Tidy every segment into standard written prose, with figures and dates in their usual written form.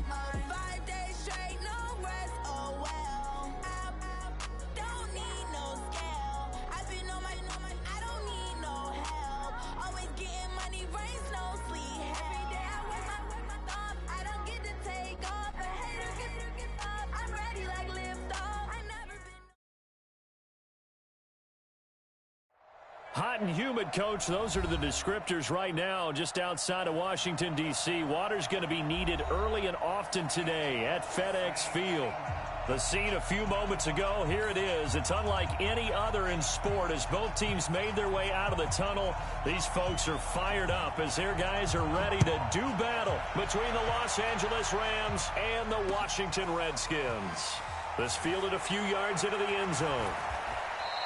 5 days straight, no rest, oh well. I don't need no scale. I've been on my, I don't need no help. Always getting money, rains, no sleep. Every day I work my thumb. I don't get to take off. But haters get up. I'm ready like lift off. I never been. Hot and humid, Coach. Those are the descriptors right now just outside of Washington, D.C. Water's going to be needed early and often today at FedEx Field. The scene a few moments ago, here it is. It's unlike any other in sport as both teams made their way out of the tunnel. These folks are fired up as their guys are ready to do battle between the Los Angeles Rams and the Washington Redskins. This fielded a few yards into the end zone.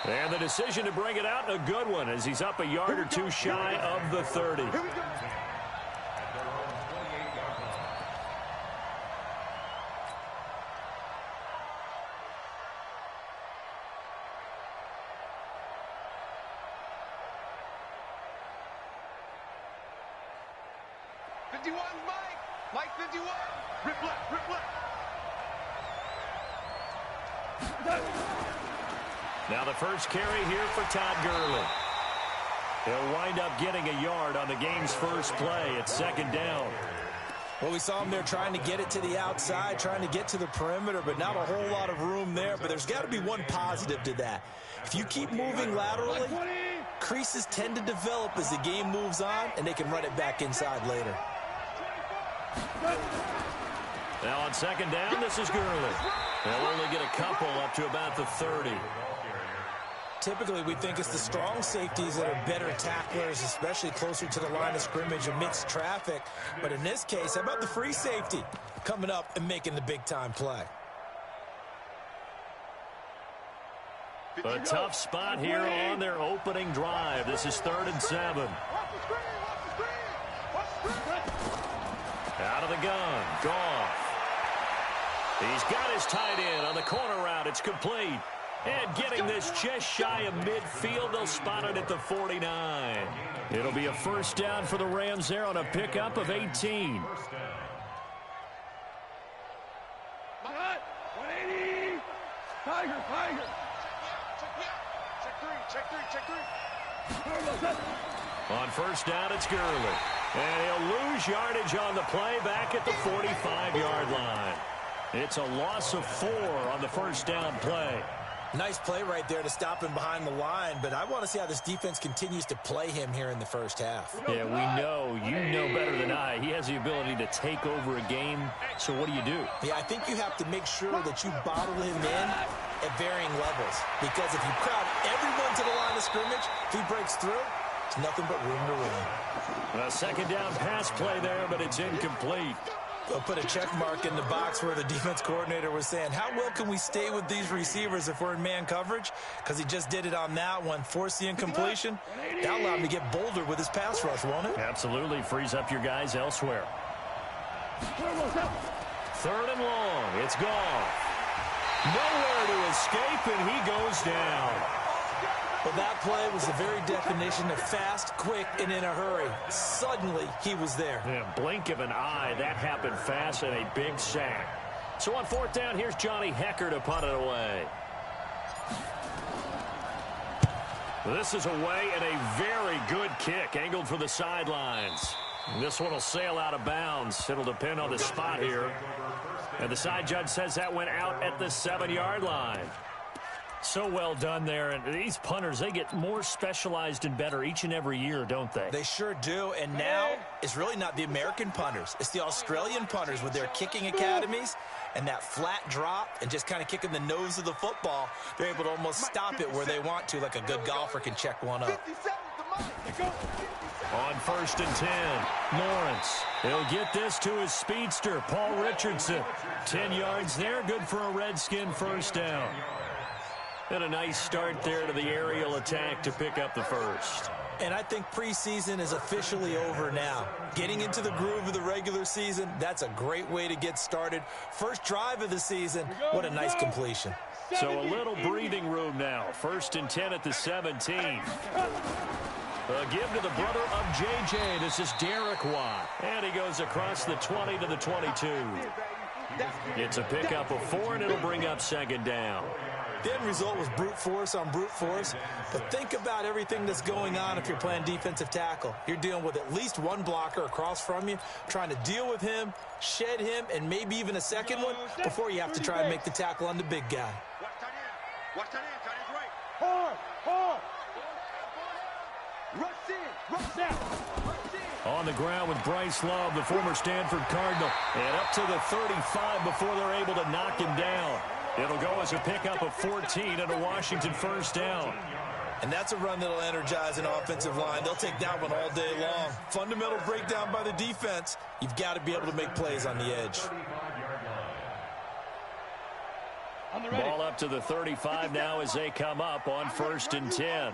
And the decision to bring it out, a good one, as he's up a yard or two shy of the 30. Here we go. Mike 51. Rip left, rip left. Now the first carry here for Todd Gurley. He'll wind up getting a yard on the game's first play. It's second down. Well, we saw him there trying to get it to the outside, trying to get to the perimeter, but not a whole lot of room there. But there's got to be one positive to that. If you keep moving laterally, creases tend to develop as the game moves on, and they can run it back inside later. Now on second down, this is Gurley. They'll only get a couple up to about the 30. Typically, we think it's the strong safeties that are better tacklers, especially closer to the line of scrimmage amidst traffic. But in this case, how about the free safety coming up and making the big-time play? A tough spot here on their opening drive. This is 3rd and 7. Out of the gun, Goff. He's got his tight end on the corner route. It's complete. And getting this just shy of midfield, they'll spot it at the 49. It'll be a first down for the Rams there on a pickup of 18. 180. Tiger. Check three. On first down, it's Gurley. And he'll lose yardage on the play back at the 45-yard line. It's a loss of 4 on the first down play. Nice play right there to stop him behind the line, but I want to see how this defense continues to play him here in the first half. Yeah, we know. You know better than I. He has the ability to take over a game, so what do? Yeah, I think you have to make sure that you bottle him in at varying levels, because if you crowd everyone to the line of scrimmage, if he breaks through, it's nothing but room to run. A second down pass play there, but it's incomplete. They'll put a check mark in the box where the defense coordinator was saying, how well can we stay with these receivers if we're in man coverage? Because he just did it on that one, forced the incompletion. That'll allow him to get bolder with his pass rush, won't it? Absolutely. Frees up your guys elsewhere. 3rd and long. It's Goff. Nowhere to escape, and he goes down. Well, that play was the very definition of fast, quick, and in a hurry. Suddenly, he was there. Yeah, blink of an eye, that happened fast, and a big sack. So on 4th down, here's Johnny Hecker to punt it away. This is away, and a very good kick, angled for the sidelines. This one will sail out of bounds. It'll depend on the spot here. And the side judge says that went out at the 7-yard line. So well done there, and these punters, they get more specialized and better each and every year, don't they? They sure do, and now it's really not the American punters. It's the Australian punters with their kicking academies and that flat drop and just kind of kicking the nose of the football. They're able to almost stop it where they want to, like a good golfer can check one up. On 1st and 10, Lawrence. He'll get this to his speedster, Paul Richardson. 10 yards there, good for a Redskin first down. And a nice start there to the aerial attack to pick up the first. And I think preseason is officially over now. Getting into the groove of the regular season, that's a great way to get started. First drive of the season, what a nice completion. So a little breathing room now. 1st and 10 at the 17. A give to the brother of J.J. This is Derek Watt. And he goes across the 20 to the 22. It's a pickup of 4, and it'll bring up second down. The end result was brute force on brute force. But think about everything that's going on if you're playing defensive tackle. You're dealing with at least one blocker across from you, trying to deal with him, shed him, and maybe even a second one before you have to try and make the tackle on the big guy. Watch that in. Tight end's right. Hard. Rush in. On the ground with Bryce Love, the former Stanford Cardinal. And up to the 35 before they're able to knock him down. It'll go as a pickup of 14 and a Washington first down. And that's a run that'll energize an offensive line. They'll take that one all day long. Fundamental breakdown by the defense. You've got to be able to make plays on the edge. Ball up to the 35 now as they come up on 1st and 10. I'm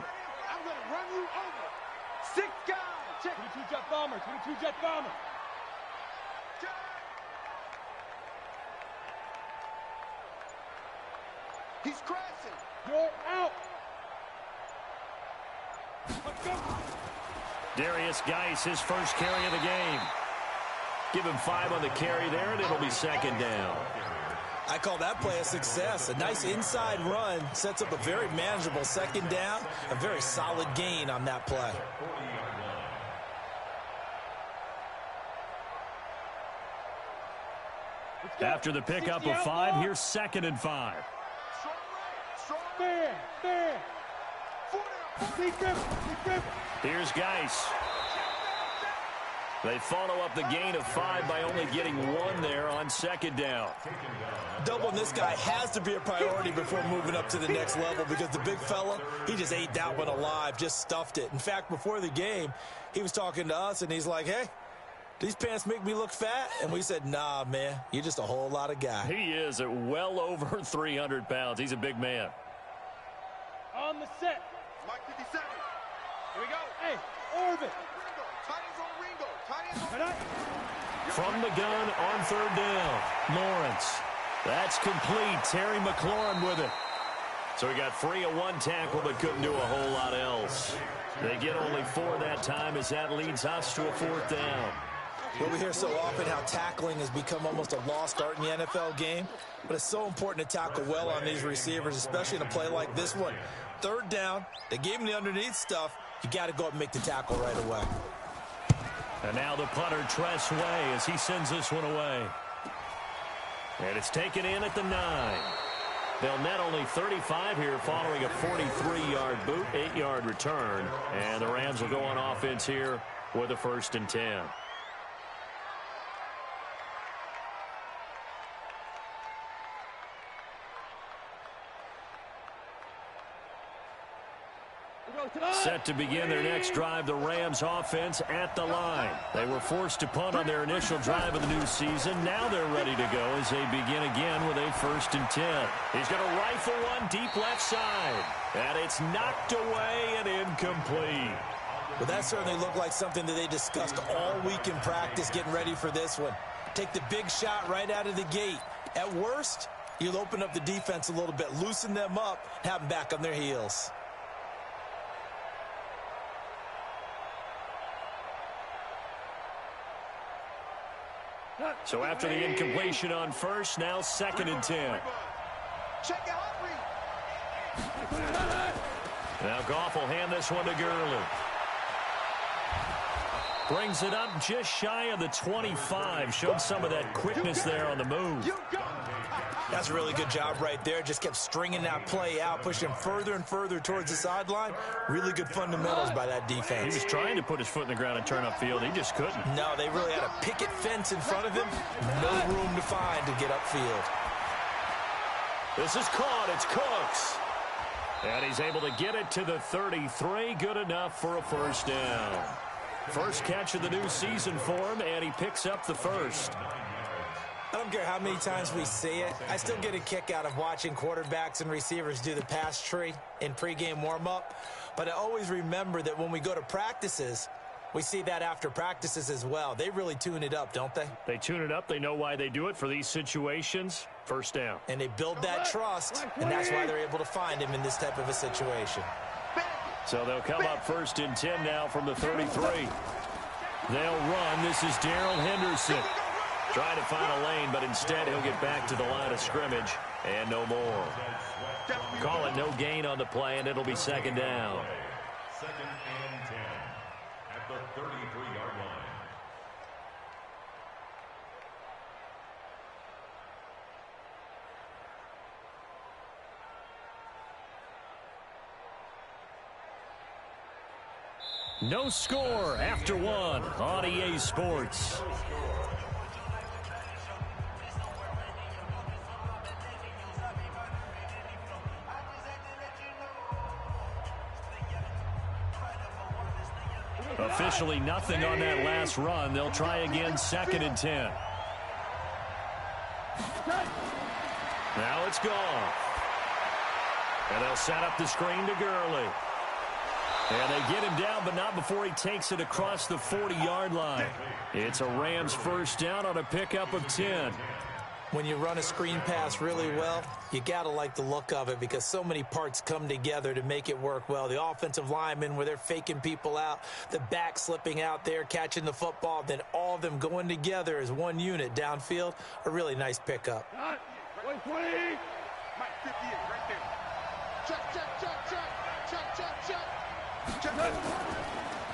going to run you over. 6 guys. Check. 22 jet bomber. He's crashing. You're out. Let's go. Darius Geis, his first carry of the game. Give him 5 on the carry there, and it'll be second down. I call that play a success. A nice inside run sets up a very manageable second down. A very solid gain on that play. After the pickup of 5, here's 2nd and 5. Fair. Here's Geis. They follow up the gain of 5 by only getting 1 there on second down. Doubling this guy has to be a priority before moving up to the next level because the big fella, he just ate that one alive, just stuffed it. In fact, before the game, he was talking to us, and he's like, hey, these pants make me look fat? And we said, nah, man, you're just a whole lot of guy. He is at well over 300 pounds. He's a big man. On the set. Mike 57. Here we go. Hey, orbit. From the gun on 3rd down, Lawrence. That's complete. Terry McLaurin with it. So he got free of 1 tackle but couldn't do a whole lot else. They get only 4 that time as that leads us to a 4th down. Well, we hear so often how tackling has become almost a lost art in the NFL game, but it's so important to tackle well on these receivers, especially in a play like this one. 3rd down, they gave him the underneath stuff. You got to go up and make the tackle right away. And now the punter, Tress Way, as he sends this one away. And it's taken in at the 9. They'll net only 35 here following a 43-yard boot, 8-yard return. And the Rams will go on offense here with a 1st and 10. Set to begin their next drive, the Rams offense at the line. They were forced to punt on their initial drive of the new season. Now they're ready to go as they begin again with a 1st and 10. He's going to rifle one deep left side. And it's knocked away and incomplete. Well, that certainly looked like something that they discussed all week in practice getting ready for this one. Take the big shot right out of the gate. At worst, you'll open up the defense a little bit, loosen them up, have them back on their heels. So after the incompletion on 1st, now 2nd and 10. Check it out. Now Goff will hand this one to Gurley. Brings it up just shy of the 25. Showed some of that quickness there on the move. That's a really good job right there. Just kept stringing that play out, pushing him further and further towards the sideline. Really good fundamentals by that defense. He was trying to put his foot in the ground and turn upfield. He just couldn't. No, they really had a picket fence in front of him. No room to find to get upfield. This is caught. It's Cooks. And he's able to get it to the 33. Good enough for a 1st down. First catch of the new season for him, and he picks up the 1st. I don't care how many times we see it. I still get a kick out of watching quarterbacks and receivers do the pass tree in pregame warm-up. But I always remember that when we go to practices, we see that after practices as well. They really tune it up, don't they? They tune it up. They know why they do it for these situations. 1st down. And they build that trust, and that's why they're able to find him in this type of a situation. So they'll come up 1st and 10 now from the 33. They'll run. This is Darrell Henderson. Trying to find a lane, but instead he'll get back to the line of scrimmage and no more. Call it no gain on the play, and it'll be 2nd down. 2nd and 10 at the 33-yard line. No score after 1 on EA Sports. Officially nothing on that last run. They'll try again, 2nd and 10. Now it's gone. And they'll set up the screen to Gurley. And they get him down, but not before he takes it across the 40-yard line. It's a Rams 1st down on a pickup of 10. When you run a screen pass really well, you got to like the look of it because so many parts come together to make it work well. The offensive linemen, where they're faking people out, the back slipping out there, catching the football, then all of them going together as one unit downfield, a really nice pickup. 120. Mike 58 right there. Check.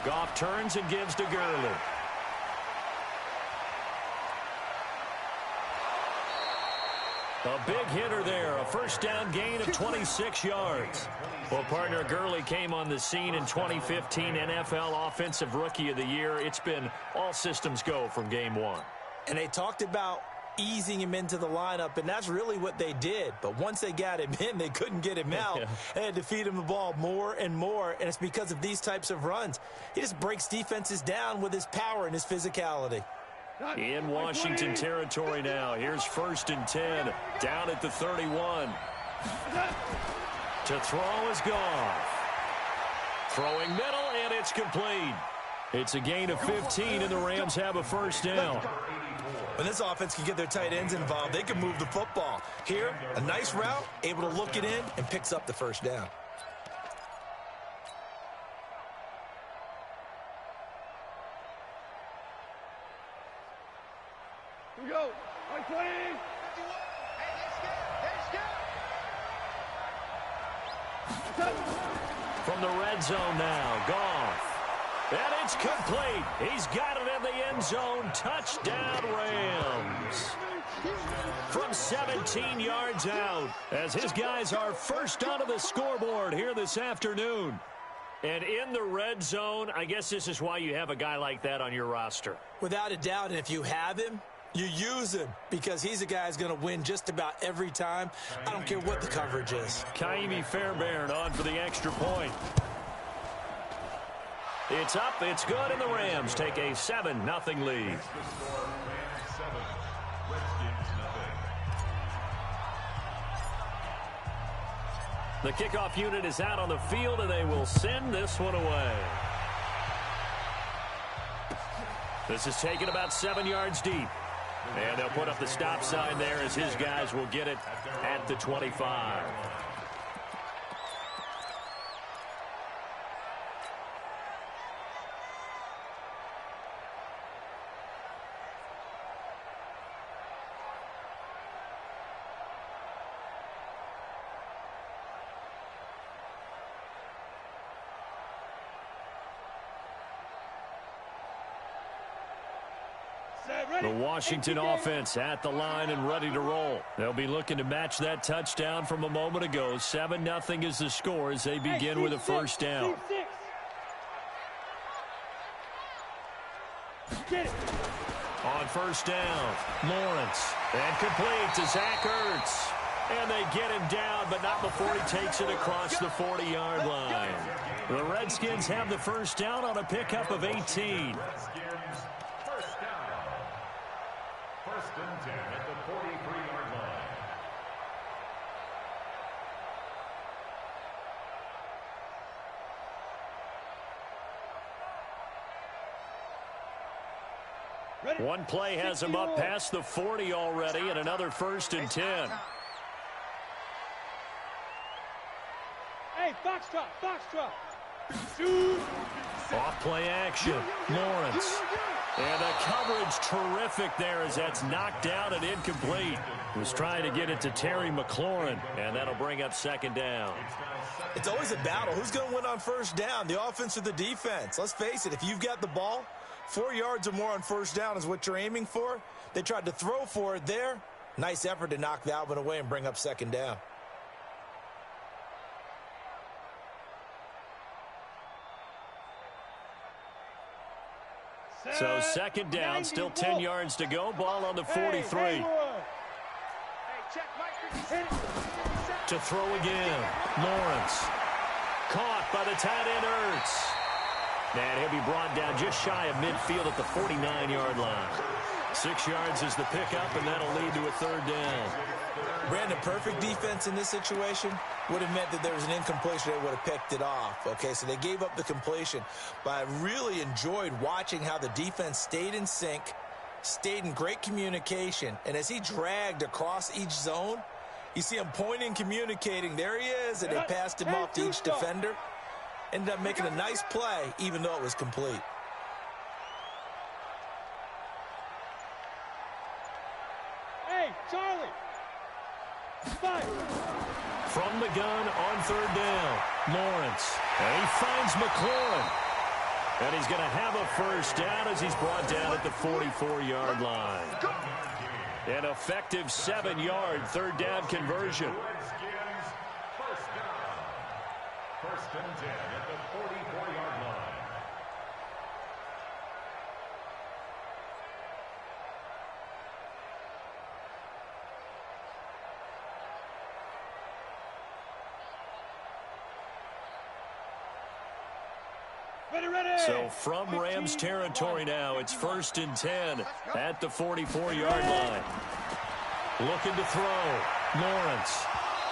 Goff turns and gives to Gurley. A big hitter there, a 1st down gain of 26 yards. Well, partner, Gurley came on the scene in 2015 NFL Offensive Rookie of the Year. It's been all systems go from game 1. And they talked about easing him into the lineup, and that's really what they did. But once they got him in, they couldn't get him out. They had to feed him the ball more and more, and it's because of these types of runs. He just breaks defenses down with his power and his physicality. In Washington territory now. Here's 1st and 10. Down at the 31. To throw is Goff. Throwing middle, and it's complete. It's a gain of 15, and the Rams have a 1st down. When this offense can get their tight ends involved, they can move the football. Here, a nice route, able to look it in, and picks up the 1st down. Here we go. 120. From the red zone now, Goff. And it's complete. He's got it in the end zone. Touchdown, Rams. From 17 yards out, as his guys are 1st onto the scoreboard here this afternoon. And in the red zone, I guess this is why you have a guy like that on your roster. Without a doubt, and if you have him, you use him because he's a guy who's going to win just about every time. I don't care what the coverage is. Kaimi Fairbairn on for the extra point. It's up, it's good, and the Rams take a 7-0 lead. The kickoff unit is out on the field, and they will send this one away. This is taken about 7 yards deep. And they'll put up the stop sign there as his guys will get it at the 25. The Washington offense at the line and ready to roll. They'll be looking to match that touchdown from a moment ago. 7-0 is the score as they begin with a 1st down. On 1st down, Lawrence. And complete to Zach Ertz. And they get him down, but not before he takes it across the 40-yard line. The Redskins have the 1st down on a pickup of 18. 1st and 10 at the 43-yard line. One play has him up past the 40 already, and another 1st and 10. Hey, Foxtrot, Foxtrot. Off play action. Lawrence. And the coverage terrific there as that's knocked down and incomplete. Was trying to get it to Terry McLaurin, and that'll bring up second down. It's always a battle. Who's going to win on first down, the offense or the defense? Let's face it, if you've got the ball, 4 yards or more on first down is what you're aiming for. They tried to throw for it there. Nice effort to knock that one away and bring up second down. So second down, still 10 yards to go. Ball on the 43. To throw again. Lawrence. Caught by the tight end, Ertz. And he'll be brought down just shy of midfield at the 49-yard line. 6 yards is the pickup, and that'll lead to a third down. Brandon, perfect defense in this situation would have meant that there was an incompletion. They would have picked it off. Okay, so they gave up the completion. But I really enjoyed watching how the defense stayed in sync, stayed in great communication. And as he dragged across each zone, you see him pointing, communicating. There he is, and they passed him off to each defender. Ended up making a nice play, even though it was complete. Hey, Charlie. From the gun on third down, Lawrence. And he finds McLaurin. And he's going to have a first down as he's brought down at the 44-yard line. An effective 7-yard third down conversion. First and 10 at the 44-yard line. So from Rams territory now, it's first and 10 at the 44-yard line. Looking to throw. Lawrence.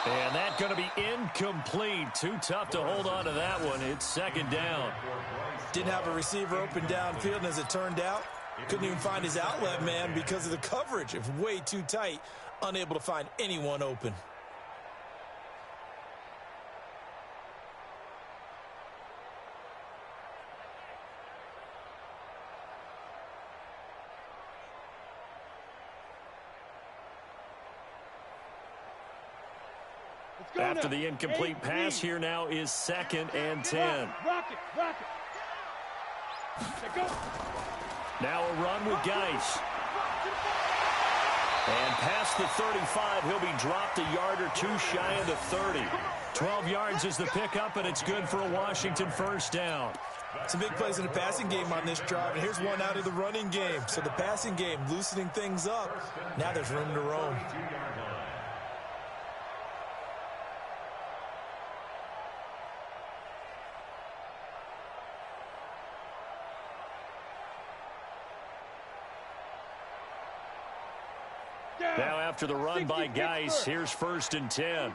And that's going to be incomplete. Too tough to hold on to that one. It's second down. Didn't have a receiver open downfield, and as it turned out, couldn't even find his outlet man because of the coverage. It was way too tight, unable to find anyone open. After the incomplete pass, here now is second and 10. Now a run with Geis. And past the 35, he'll be dropped a yard or two shy of the 30. 12 yards is the pickup, and it's good for a Washington first down. Some big plays in the passing game on this drive, and here's one out of the running game. So the passing game loosening things up. Now there's room to roam. Now after the run by Geis, here's first and 10.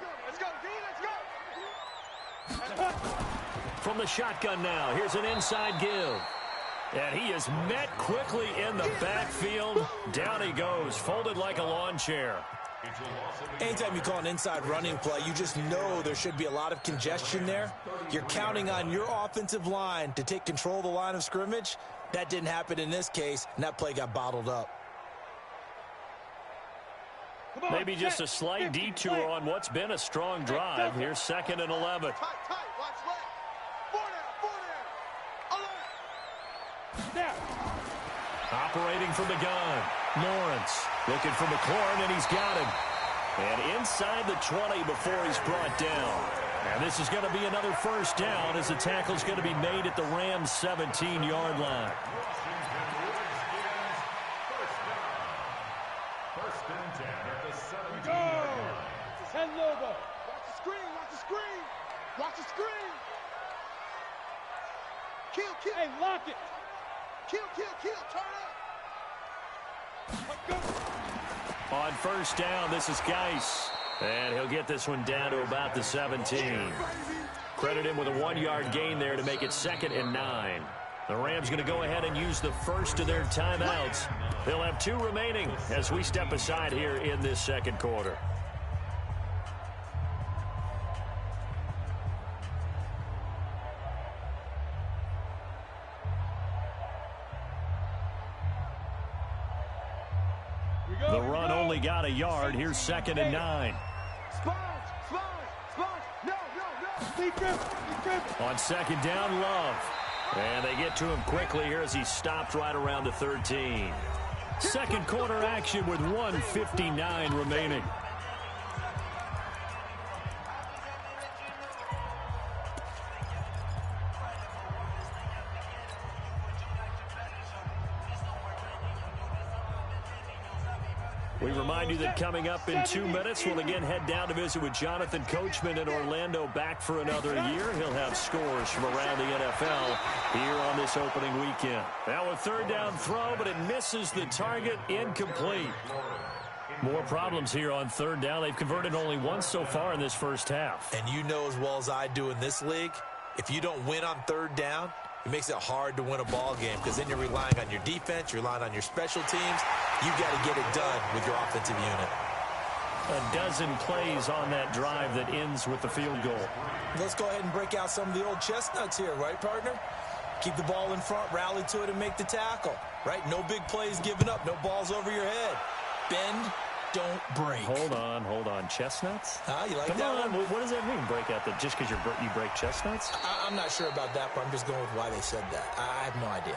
From the shotgun now, here's an inside give. And he is met quickly in the backfield. Down he goes, folded like a lawn chair. Anytime you call an inside running play, you just know there should be a lot of congestion there. You're counting on your offensive line to take control of the line of scrimmage. That didn't happen in this case, and that play got bottled up. Maybe just a slight detour on what's been a strong drive. Here's second and 11. Operating from the gun. Lawrence looking for McLaurin, and he's got him. And inside the 20 before he's brought down. And this is going to be another first down as the tackle's going to be made at the Rams' 17-yard line. Watch the screen. Kill. Hey, lock it. Kill. Turn up. On first down, this is Geis. And he'll get this one down to about the 17. Credit him with a 1-yard gain there to make it second and 9. The Rams going to go ahead and use the first of their timeouts. They'll have 2 remaining as we step aside here in this second quarter. only got a yard. Here's 2nd and 9. On 2nd down, Love. And they get to him quickly here as he stopped right around the 13. Second quarter action with 1:59 remaining. We remind you that coming up in 2 minutes, we'll again head down to visit with Jonathan Coachman in Orlando, back for another year. He'll have scores from around the NFL here on this opening weekend. Now a 3rd down throw, but it misses the target, incomplete. More problems here on 3rd down. They've converted only once so far in this first half. And you know as well as I do in this league, if you don't win on 3rd down, it makes it hard to win a ball game because then you're relying on your defense, you're relying on your special teams. You've got to get it done with your offensive unit. A dozen plays on that drive that ends with the field goal. Let's go ahead and break out some of the old chestnuts here, right, partner? Keep the ball in front, rally to it, and make the tackle, right? No big plays given up, no balls over your head. Bend, don't break. Hold on. Chestnuts? You like Come that on. one? What does that mean, break out? Just because you break chestnuts? I'm not sure about that, but I'm just going with why they said that. I have no idea.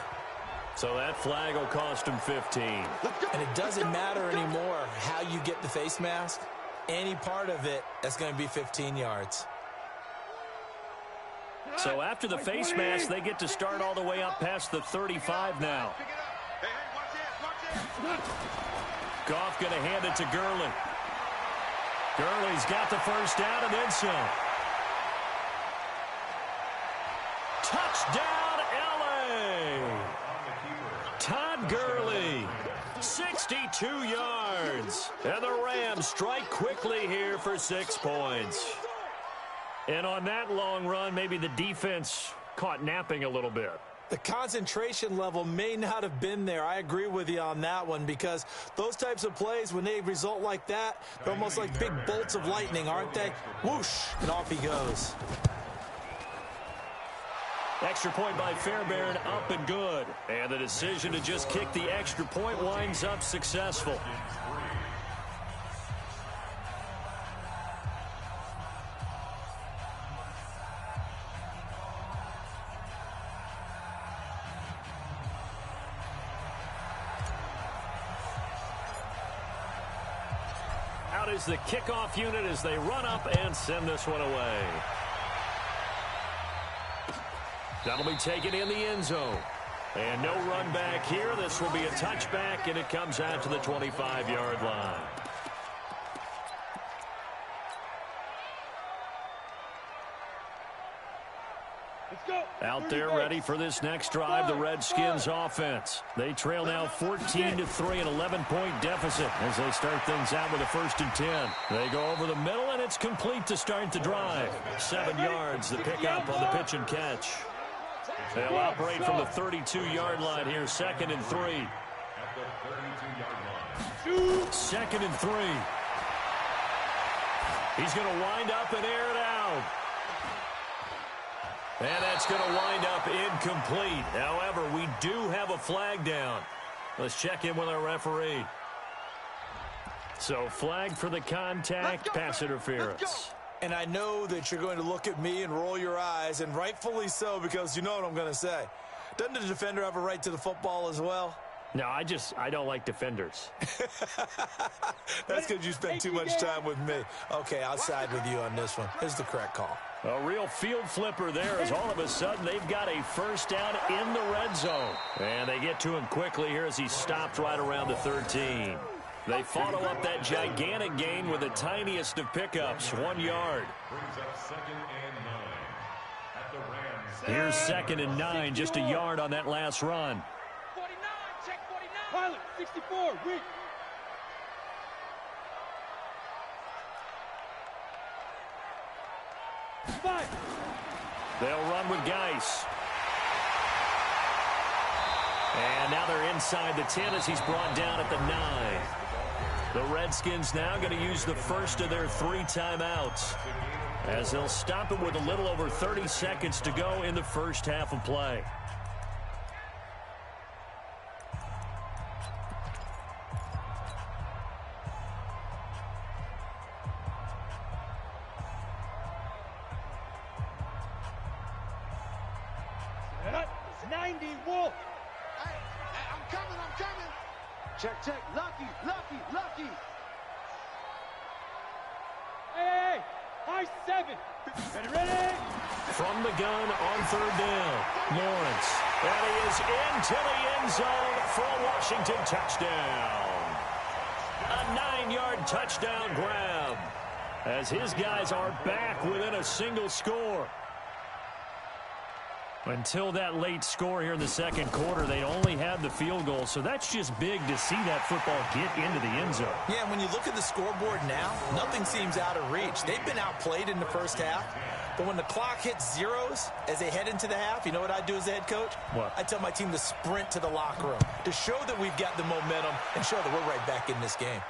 So that flag will cost him 15. And it doesn't matter anymore how you get the face mask. Any part of it, that's going to be 15 yards. So after the face mask, they get to start all the way up past the 35 now. Goff going to hand it to Gurley. Gurley's got the first down and then some. Touchdown, LA! Todd Gurley, 62 yards. And the Rams strike quickly here for 6 points. And on that long run, maybe the defense caught napping a little bit. The concentration level may not have been there. I agree with you on that one because those types of plays, when they result like that, they're almost like big bolts of lightning, aren't they? Whoosh, and off he goes. Extra point by Fairbairn, up and good. And the decision to just kick the extra point winds up successful. Out is the kickoff unit as they run up and send this one away. That'll be taken in the end zone. And no run back here. This will be a touchback, and it comes out to the 25-yard line. Out there ready for this next drive, the Redskins offense. They trail now 14-3, an 11-point deficit as they start things out with a 1st and 10. They go over the middle, and it's complete to start the drive. 7 yards, the pickup on the pitch and catch. They'll operate from the 32-yard line here, 2nd and 3. 2nd and 3. He's going to wind up and air it out. And that's going to wind up incomplete. However, we do have a flag down. Let's check in with our referee. So flag for the contact, pass interference. And I know that you're going to look at me and roll your eyes, and rightfully so, because you know what I'm going to say. Doesn't the defender have a right to the football as well? No, I don't like defenders. That's because you spend too much time with me. Okay, I'll side with you on this one. Here's the correct call. A real field flipper there as all of a sudden they've got a first down in the red zone. And they get to him quickly here as he stopped right around the 13. They follow up that gigantic gain with the tiniest of pickups, 1 yard. Here's 2nd and 9, just a yard on that last run. 49, check 49. Pilot, 64, read. They'll run with Geis. And now they're inside the 10 as he's brought down at the 9. The Redskins now going to use the first of their 3 timeouts as they'll stop it with a little over 30 seconds to go in the first half of play. It's 90 Wolf. Hey, I'm coming. Check. Lucky. Hey, high 7. Ready? From the gun on 3rd down, Lawrence. And he is into the end zone for a Washington touchdown. A 9-yard touchdown grab as his guys are back within a single score. Until that late score here in the second quarter, they only had the field goal, so that's just big to see that football get into the end zone. Yeah, when you look at the scoreboard now, nothing seems out of reach. They've been outplayed in the first half, but when the clock hits zeros as they head into the half, you know what I do as the head coach? What? I tell my team to sprint to the locker room to show that we've got the momentum and show that we're right back in this game.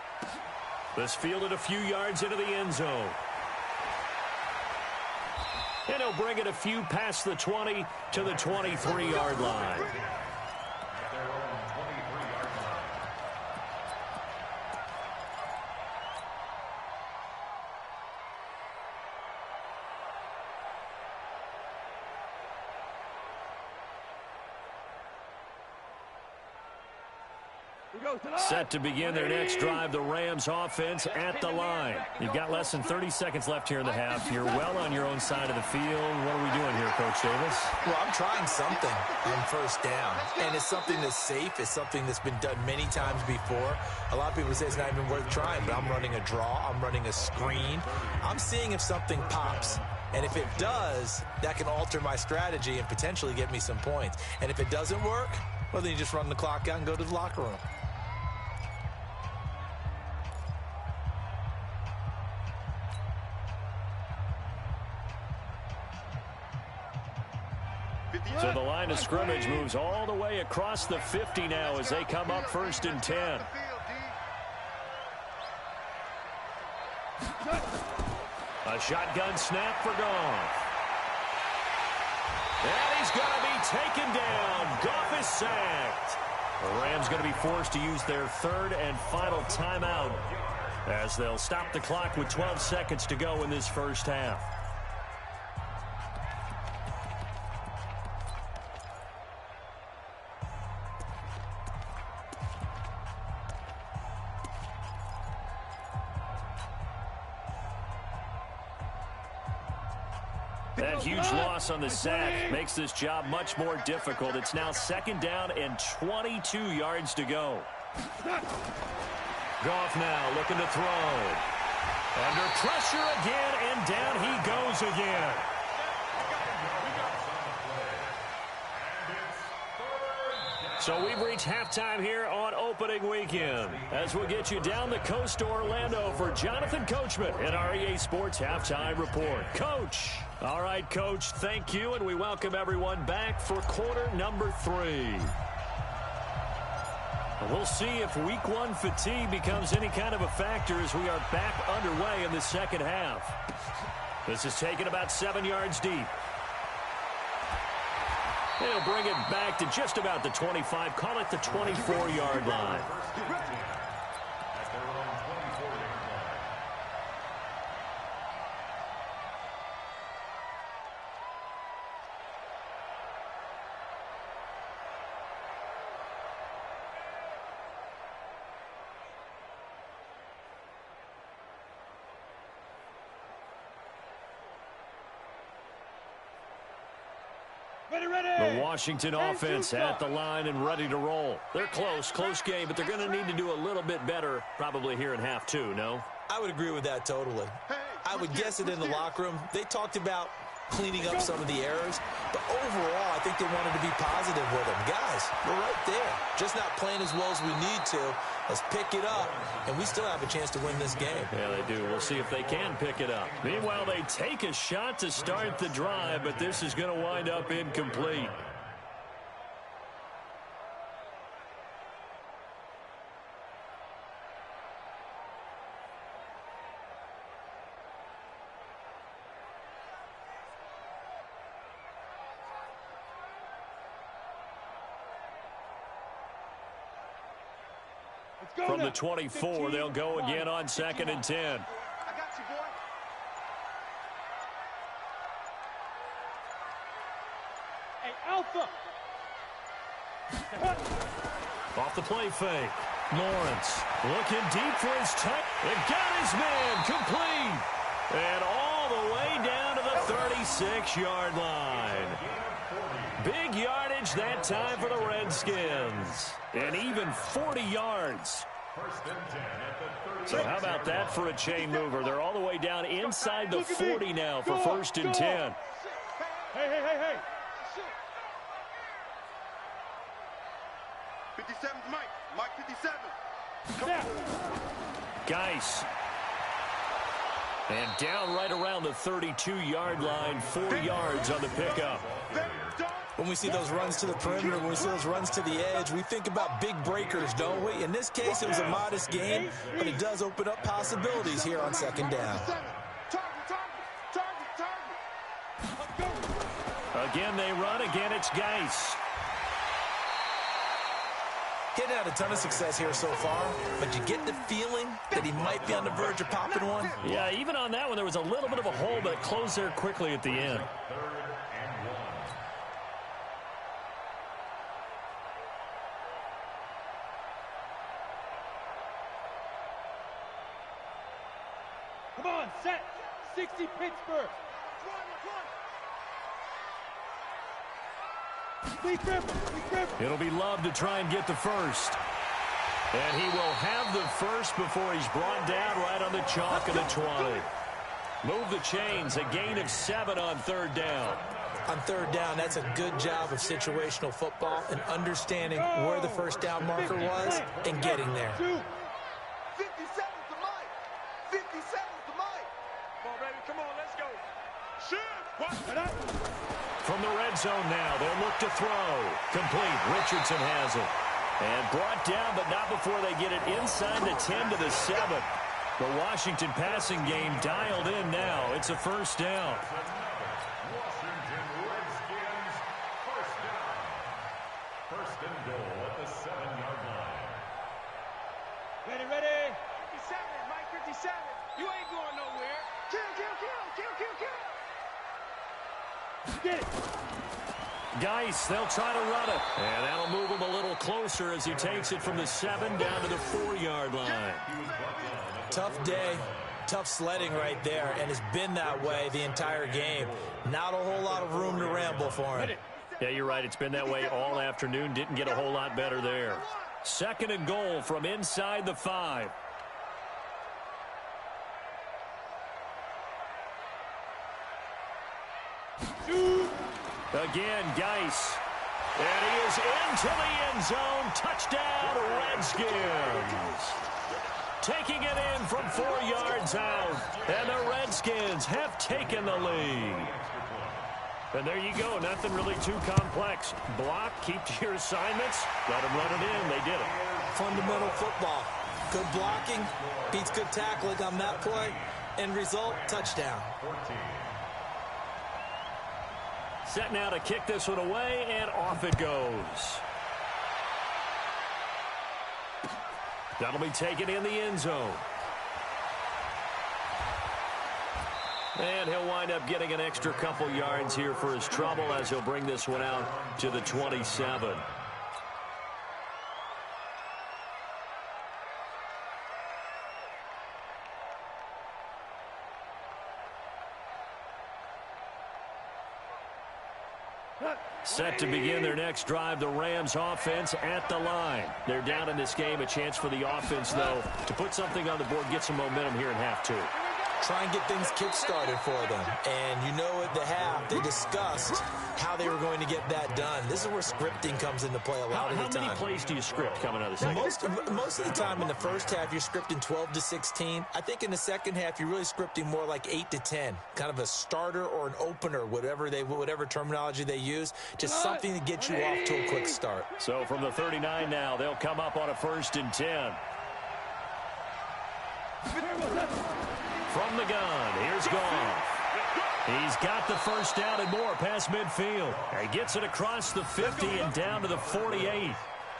This fielded a few yards into the end zone. And he'll bring it a few past the 20 to the 23-yard line. Set to begin their next drive, the Rams offense at the line. You've got less than 30 seconds left here in the half. You're well on your own side of the field. What are we doing here, Coach Davis? Well, I'm trying something on first down, and it's something that's safe. It's something that's been done many times before. A lot of people say it's not even worth trying, but I'm running a draw. I'm running a screen. I'm seeing if something pops. And if it does, that can alter my strategy and potentially get me some points. And if it doesn't work, well, then you just run the clock out and go to the locker room. So the line of scrimmage moves all the way across the 50 now as they come up 1st and 10. A shotgun snap for Goff. And he's going to be taken down. Goff is sacked. The Rams going to be forced to use their 3rd and final timeout as they'll stop the clock with 12 seconds to go in this first half. That huge loss on the sack makes this job much more difficult. It's now 2nd down and 22 yards to go. Goff now looking to throw. Under pressure again, and down he goes again. So we've reached halftime here on opening weekend as we'll get you down the coast to Orlando for Jonathan Coachman in our EA Sports Halftime Report. Coach. All right, Coach, thank you, and we welcome everyone back for quarter number 3. We'll see if week 1 fatigue becomes any kind of a factor as we are back underway in the second half. This is taken about 7 yards deep. They'll bring it back to just about the 25, call it the 24-yard line. The Washington offense at the line and ready to roll. They're close game, but they're going to need to do a little bit better probably here in half 2, no? I would agree with that totally. I would guess it in the locker room. They talked about cleaning up some of the errors, but overall, I think they wanted to be positive with them. Guys, we're right there. Just not playing as well as we need to. Let's pick it up, and we still have a chance to win this game. Yeah, they do. We'll see if they can pick it up. Meanwhile, they take a shot to start the drive, but this is going to wind up incomplete. From the 24, they'll go again on 2nd and 10. I got you, boy. Hey, Alpha. Off the play fake. Lawrence looking deep for his tight. It got his man complete. And all the way down to the 36-yard line. Big yardage that time for the Redskins. And even 40 yards. So how about that for a chain mover? They're all the way down inside the 40 now for 1st and 10. Hey, hey, hey, hey. 57 Mike. Mike 57. Snap. Geis. And down right around the 32-yard line, 4 yards on the pickup. When we see those runs to the perimeter, when we see those runs to the edge, we think about big breakers, don't we? In this case, it was a modest gain, but it does open up possibilities here on 2nd down. Again, they run. Again, it's Geis. Getting had a ton of success here so far, but you get the feeling that he might be on the verge of popping one. Yeah, even on that one, there was a little bit of a hole, but it closed there quickly at the end. Come on, set. 60 Pittsburgh. It'll be Love to try and get the first. And he will have the first before he's brought down right on the chalk of the 20. Move the chains, a gain of 7 on 3rd down. On 3rd down, that's a good job of situational football and understanding where the 1st down marker was and getting there. 57 to Mike. 57 to Mike. Come on, baby. Come on, let's go. Shoot. From the red zone now, they'll look to throw. Complete. Richardson has it. And brought down, but not before they get it inside the 10 to the 7. The Washington passing game dialed in now. It's a 1st down. Washington Redskins, 1st down. 1st and goal at the 7-yard line. Ready, ready. 57, Mike 57. You ain't going nowhere. Kill, kill, kill, kill, kill, kill. Get it. Geis, they'll try to run it. And that'll move him a little closer as he takes it from the 7 down to the 4-yard line. Tough day, tough sledding right there, and it's been that way the entire game. Not a whole lot of room to ramble for him. Yeah, you're right. It's been that way all afternoon. Didn't get a whole lot better there. 2nd and goal from inside the 5. Again, Geis. And he is into the end zone. Touchdown, Redskins. Taking it in from 4 yards out. And the Redskins have taken the lead. And there you go. Nothing really too complex. Block, keep to your assignments. Let them run it in. They did it. Fundamental football. Good blocking, beats good tackling on that play. End result, touchdown. Set now to kick this one away, and off it goes. That'll be taken in the end zone. And he'll wind up getting an extra couple yards here for his trouble as he'll bring this one out to the 27. Set to begin their next drive, the Rams offense at the line. They're down in this game. A chance for the offense, though, to put something on the board, get some momentum here in half 2. Try and get things kick-started for them. And you know at the half, they discussed how they were going to get that done. This is where scripting comes into play a lot of the time. How many plays do you script coming out of the second? Most of the time in the first half, you're scripting 12 to 16. I think in the second half, you're really scripting more like 8 to 10. Kind of a starter or an opener, whatever terminology they use. Just something to get you off to a quick start. So from the 39 now, they'll come up on a 1st and 10. From the gun, here's Goff. He's got the first down and more past midfield. He gets it across the 50 and down to the 48.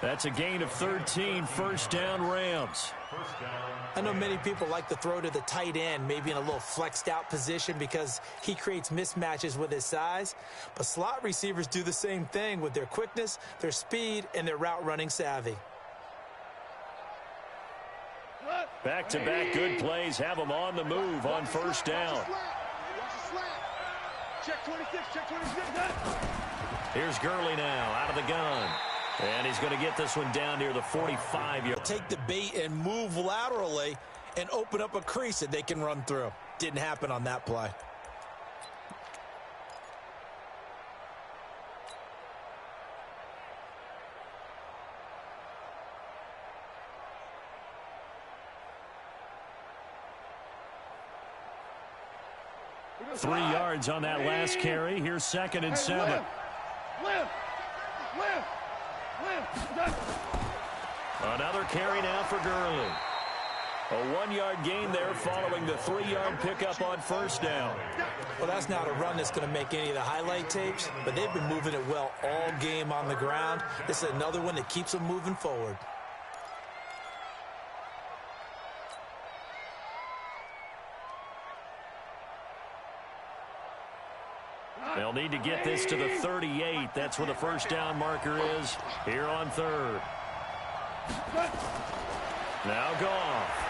That's a gain of 13, first down Rams. I know many people like to throw to the tight end, maybe in a little flexed out position because he creates mismatches with his size. But slot receivers do the same thing with their quickness, their speed, and their route running savvy. Back-to-back good plays have them on the move on first down. Check 26, check 26. Here's Gurley now out of the gun. And he's going to get this one down near the 45-yard. Take the bait and move laterally and open up a crease that they can run through. Didn't happen on that play. Three yards on that last carry. Here's second and 7. Another carry now for Gurley. A 1-yard gain there following the 3-yard pickup on first down. Well, that's not a run that's going to make any of the highlight tapes, but they've been moving it well all game on the ground. This is another one that keeps them moving forward. They'll need to get this to the 38. That's where the first down marker is here on third. Now Goff.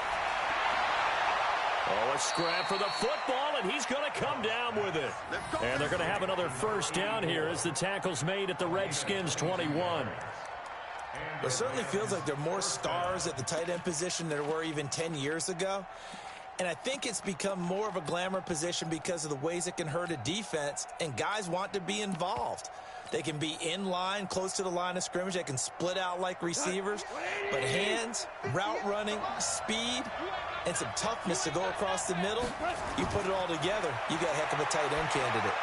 Oh, a scrap for the football, and he's going to come down with it. And they're going to have another first down here as the tackle's made at the Redskins' 21. It certainly feels like there are more stars at the tight end position than there were even 10 years ago. And I think it's become more of a glamour position because of the ways it can hurt a defense, and guys want to be involved. They can be in line, close to the line of scrimmage. They can split out like receivers. But hands, route running, speed, and some toughness to go across the middle, you put it all together, you got a heck of a tight end candidate.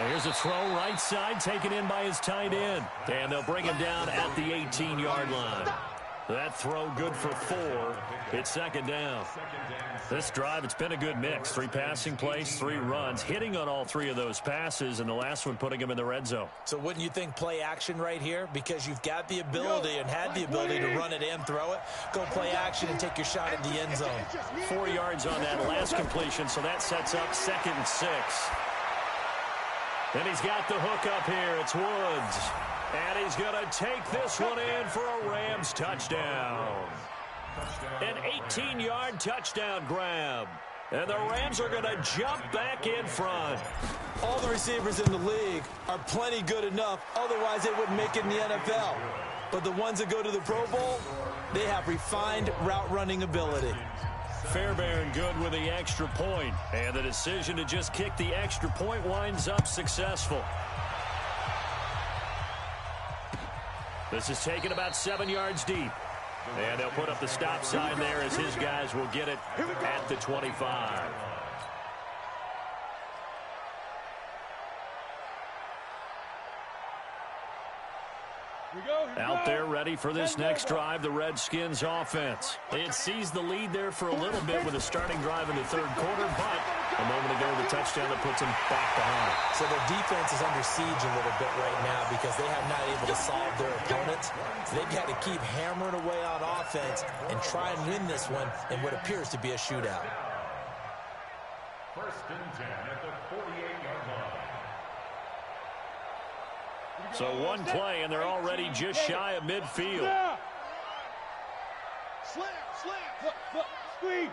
Here's a throw right side taken in by his tight end. And they'll bring him down at the 18-yard line. That throw good for 4. It's second down. This drive, it's been a good mix. 3 passing plays, 3 runs, hitting on all 3 of those passes, and the last one putting him in the red zone. So wouldn't you think play action right here? Because you've got the ability and had the ability to run it and throw it. Go play action and take your shot at the end zone. 4 yards on that last completion, so that sets up second and 6. And he's got the hook up here. It's Woods. And he's going to take this one in for a Rams touchdown. An 18-yard touchdown grab. And the Rams are going to jump back in front. All the receivers in the league are plenty good enough. Otherwise, they wouldn't make it in the NFL. But the ones that go to the Pro Bowl, they have refined route running ability. Fairbairn good with the extra point. And the decision to just kick the extra point winds up successful. This is taken about 7 yards deep. And they'll put up the stop sign there as his guys will get it at the 25. Out there ready for this next drive, the Redskins offense. They had seized the lead there for a little bit with a starting drive in the third quarter, but a moment ago the touchdown that puts them back behind. So their defense is under siege a little bit right now because they have not able to solve their opponents. So they've got to keep hammering away on offense and try and win this one in what appears to be a shootout. First and 10 at the 48-yard line. So one play, and they're already just shy of midfield. Slam, squeeze.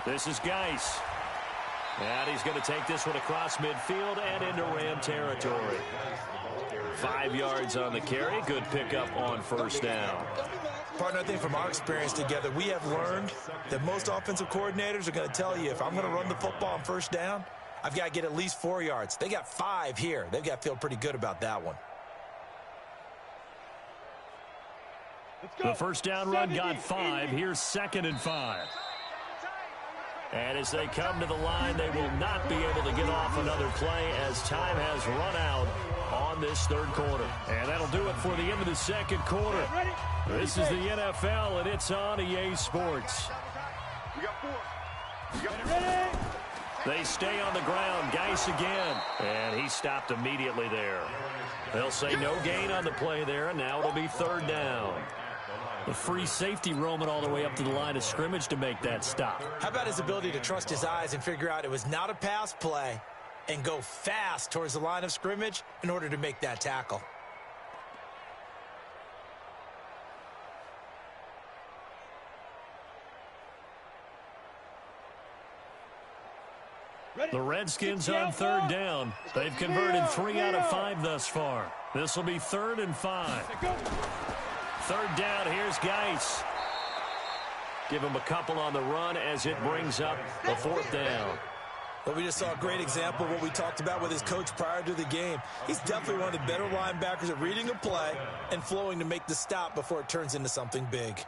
This is Geis. And he's going to take this one across midfield and into Ram territory. 5 yards on the carry. Good pickup on first down. Partner, I think from our experience together, we have learned that most offensive coordinators are going to tell you, if I'm going to run the football on first down, I've got to get at least 4 yards. They got 5 here. They've got to feel pretty good about that one. The first down run got 5. Here's second and 5. And as they come to the line, they will not be able to get off another play as time has run out on this third quarter. And that'll do it for the end of the second quarter. This is the NFL, and it's on EA Sports. We got 4. We got 4. They stay on the ground. Geis again. And he stopped immediately there. They'll say no gain on the play there, and now it'll be third down. The free safety roaming all the way up to the line of scrimmage to make that stop. How about his ability to trust his eyes and figure out it was not a pass play and go fast towards the line of scrimmage in order to make that tackle? The Redskins on third down. They've converted 3 out of 5 thus far. This will be 3rd and 5. Third down, here's Geis. Give him a couple on the run as it brings up the 4th down. Well, we just saw a great example of what we talked about with his coach prior to the game. He's definitely one of the better linebackers at reading a play and flowing to make the stop before it turns into something big.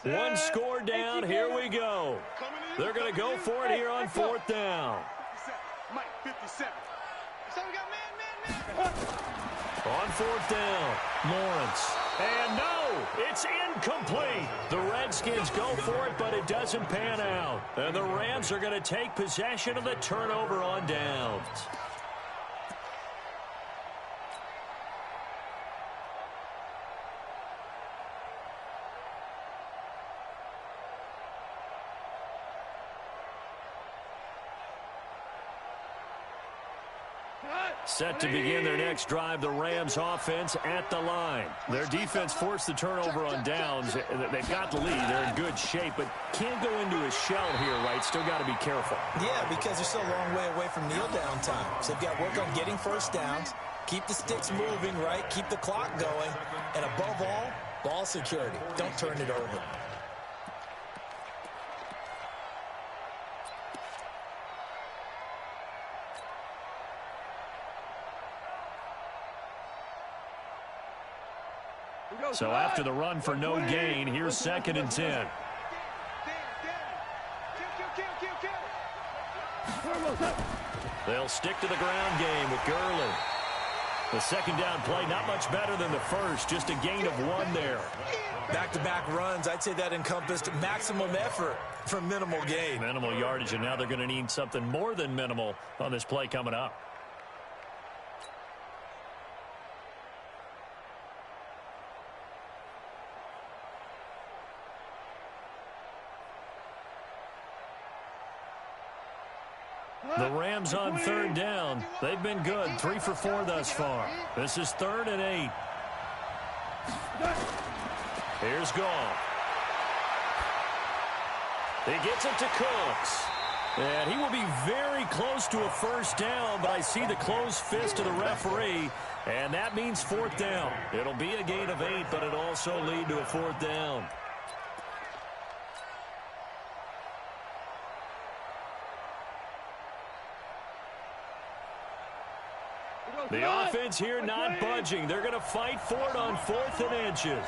One score down. Here we go. They're going to go for it here on 4th down. Mike, 57. So we got man. On 4th down, Lawrence. And no, it's incomplete. The Redskins go for it, but it doesn't pan out. And the Rams are going to take possession of the turnover on downs. Set to begin their next drive, the Rams offense at the line. Their defense forced the turnover on downs. They've got the lead. They're in good shape, but can't go into a shell here, right? Still got to be careful. Yeah, because they're still a long way away from kneel down time. So they've got to work on getting first downs, keep the sticks moving, right? Keep the clock going. And above all, ball security. Don't turn it over. So after the run for no gain, here's 2nd and 10. They'll stick to the ground game with Gurley. The 2nd down play, not much better than the first, just a gain of 1 there. Back-to-back runs, I'd say that encompassed maximum effort for minimal gain. Minimal yardage, and now they're going to need something more than minimal on this play coming up. The Rams on 3rd down. They've been good, 3 for 4 thus far. This is 3rd and 8. Here's Goff. He gets it to Cooks. And he will be very close to a first down, but I see the closed fist of the referee, and that means 4th down. It'll be a gain of 8, but it'll also lead to a 4th down. The offense here not budging. They're going to fight for it on 4th and inches.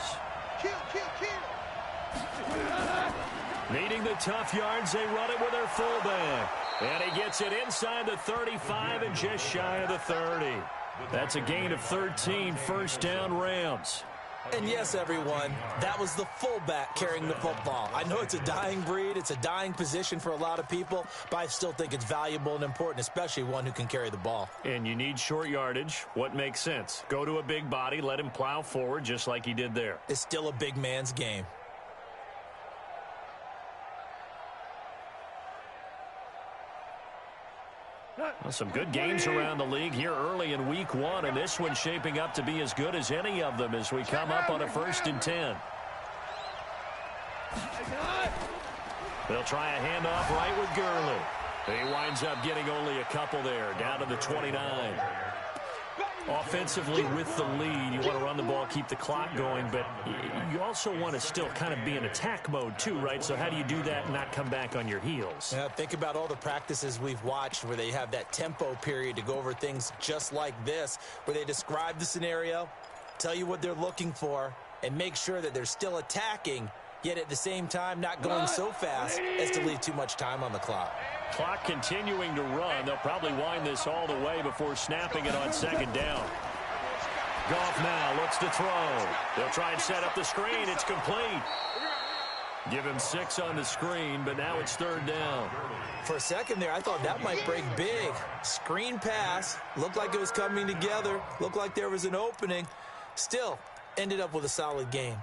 Needing the tough yards, they run it with their fullback. And he gets it inside the 35 and just shy of the 30. That's a gain of 13, first down Rams. And yes, everyone, that was the fullback carrying the football. I know it's a dying breed, it's a dying position for a lot of people, but I still think it's valuable and important, especially one who can carry the ball. And you need short yardage. What makes sense? Go to a big body, let him plow forward just like he did there. It's still a big man's game. Well, some good games around the league here early in week 1, and this one's shaping up to be as good as any of them as we come up on a 1st and 10. They'll try a handoff right with Gurley. He winds up getting only a couple there, down to the 29. Offensively with the lead, you want to run the ball, keep the clock going, but you also want to still kind of be in attack mode too, right? So how do you do that and not come back on your heels? Yeah, think about all the practices we've watched where they have that tempo period to go over things just like this, where they describe the scenario, tell you what they're looking for, and make sure that they're still attacking, yet at the same time not going so fast as to leave too much time on the clock. Clock continuing to run. They'll probably wind this all the way before snapping it on 2nd down. Goff now looks to throw. They'll try and set up the screen. It's complete. Give him 6 on the screen, but now it's 3rd down. For a second there, I thought that might break big. Screen pass. Looked like it was coming together. Looked like there was an opening. Still, ended up with a solid game.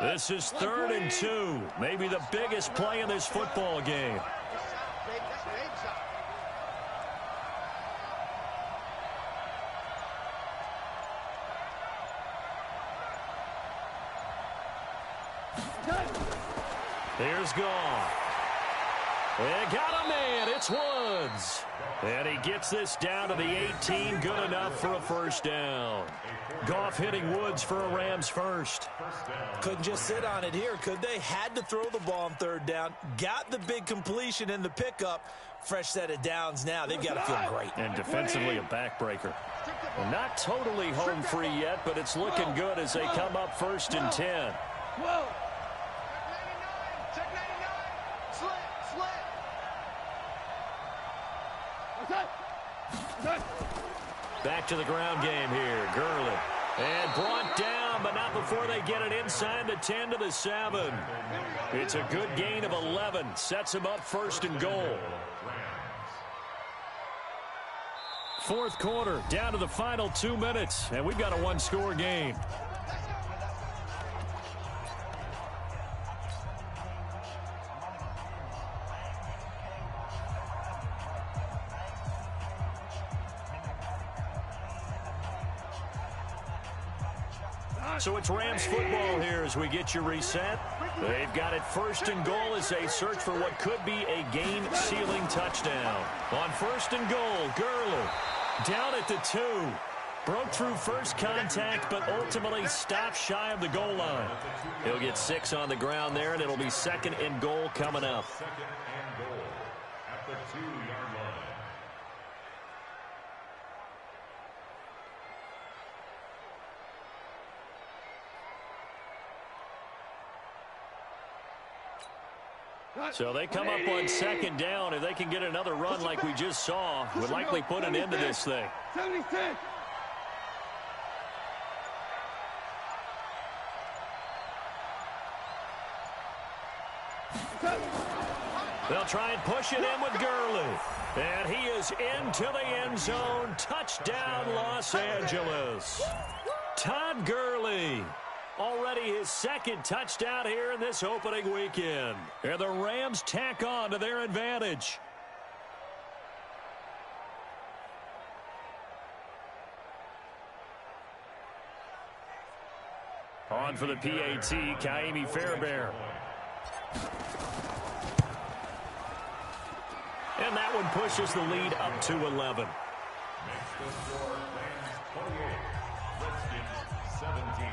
This is 3rd and 2. Maybe the biggest play in this football game. Here's Goff. They got a man. It's Woods. And he gets this down to the 18. Good enough for a 1st down. Goff hitting Woods for a Rams first. Couldn't just sit on it here, could they? Had to throw the ball on 3rd down. Got the big completion in the pickup. Fresh set of downs now. They've got to feel great. And defensively a backbreaker. Well, not totally home free yet, but it's looking good as they come up 1st and 10. Whoa. Check 99. Slit. Back to the ground game here. Gurley. And brought down, but not before they get it inside the 10 to the 7. It's a good gain of 11. Sets him up 1st and goal. 4th quarter, down to the final 2 minutes, and we've got a 1-score game. So it's Rams football here as we get you reset. They've got it 1st and goal as they search for what could be a game-sealing touchdown. On 1st and goal, Gurley down at the 2. Broke through first contact, but ultimately stopped shy of the goal line. He'll get 6 on the ground there, and it'll be 2nd and goal coming up. 2nd and goal at the 2-yard line. So they come up on 2nd down. If they can get another run like we just saw, would likely put an end to this thing. 76. They'll try and push it in with Gurley. And he is into the end zone. Touchdown, Los Angeles. Todd Gurley. Already his 2nd touchdown here in this opening weekend. And the Rams tack on to their advantage. On for the PAT, Kaimi Fairbairn. And that one pushes the lead up to 11. Makes the score Rams 28, Redskins 17.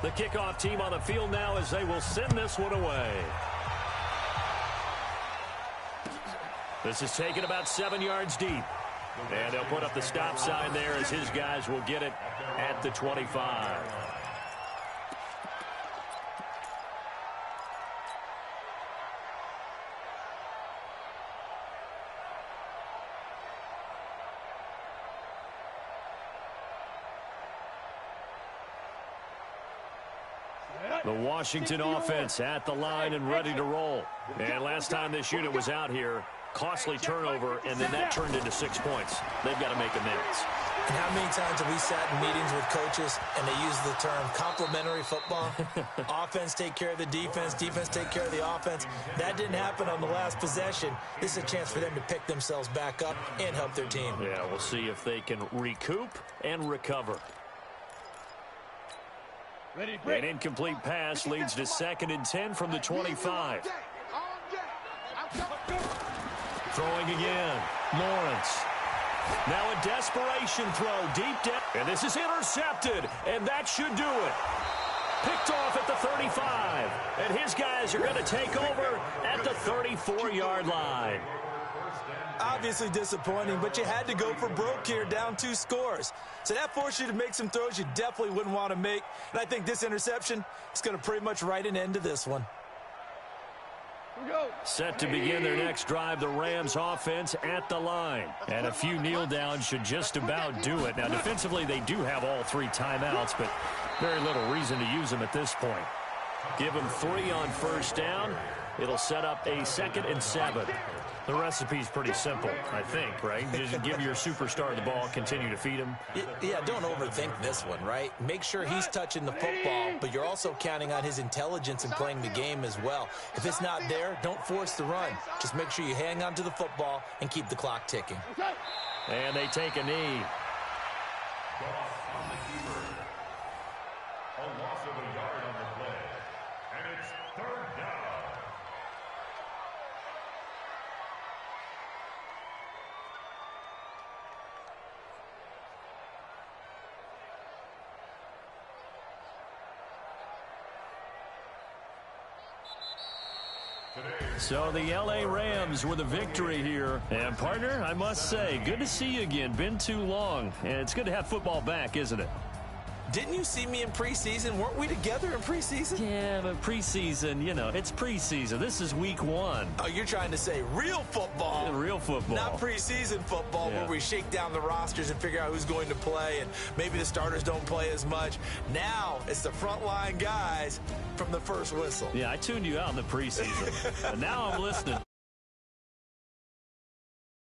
The kickoff team on the field now as they will send this one away. This is taken about 7 yards deep. And they'll put up the stop sign there as his guys will get it at the 25. The Washington offense at the line and ready to roll. And last time this unit was out here, costly turnover, and then that turned into 6 points. They've got to make amends. And how many times have we sat in meetings with coaches and they use the term complementary football? Offense take care of the defense, defense take care of the offense. That didn't happen on the last possession. This is a chance for them to pick themselves back up and help their team. Yeah, we'll see if they can recoup and recover. An incomplete pass leads to 2nd and 10 from the 25. Throwing again. Lawrence. Now a desperation throw deep down. And this is intercepted, and that should do it. Picked off at the 35. And his guys are going to take over at the 34-yard line. Obviously disappointing, but you had to go for broke here, down 2 scores. So that forced you to make some throws you definitely wouldn't want to make. And I think this interception is going to pretty much write an end to this one. Set to begin their next drive, the Rams offense at the line. And a few kneel downs should just about do it. Now, defensively, they do have all 3 timeouts, but very little reason to use them at this point. Give them 3 on first down. It'll set up a 2nd and 7. The recipe's pretty simple, I think, right? Just give your superstar the ball, continue to feed him. Yeah, don't overthink this one, right? Make sure he's touching the football, but you're also counting on his intelligence in playing the game as well. If it's not there, don't force the run. Just make sure you hang on to the football and keep the clock ticking. And they take a knee. On the keeper. A loss of a yard on the play. And it's 3rd down. So the L.A. Rams with a victory here. And, partner, I must say, good to see you again. Been too long. And it's good to have football back, isn't it? Didn't you see me in preseason? Weren't we together in preseason? Yeah, but preseason, you know, it's preseason. This is week 1. Oh, you're trying to say real football. Yeah, real football. Not preseason football where we shake down the rosters and figure out who's going to play, and maybe the starters don't play as much. Now it's the frontline guys from the first whistle. Yeah, I tuned you out in the preseason. And now I'm listening.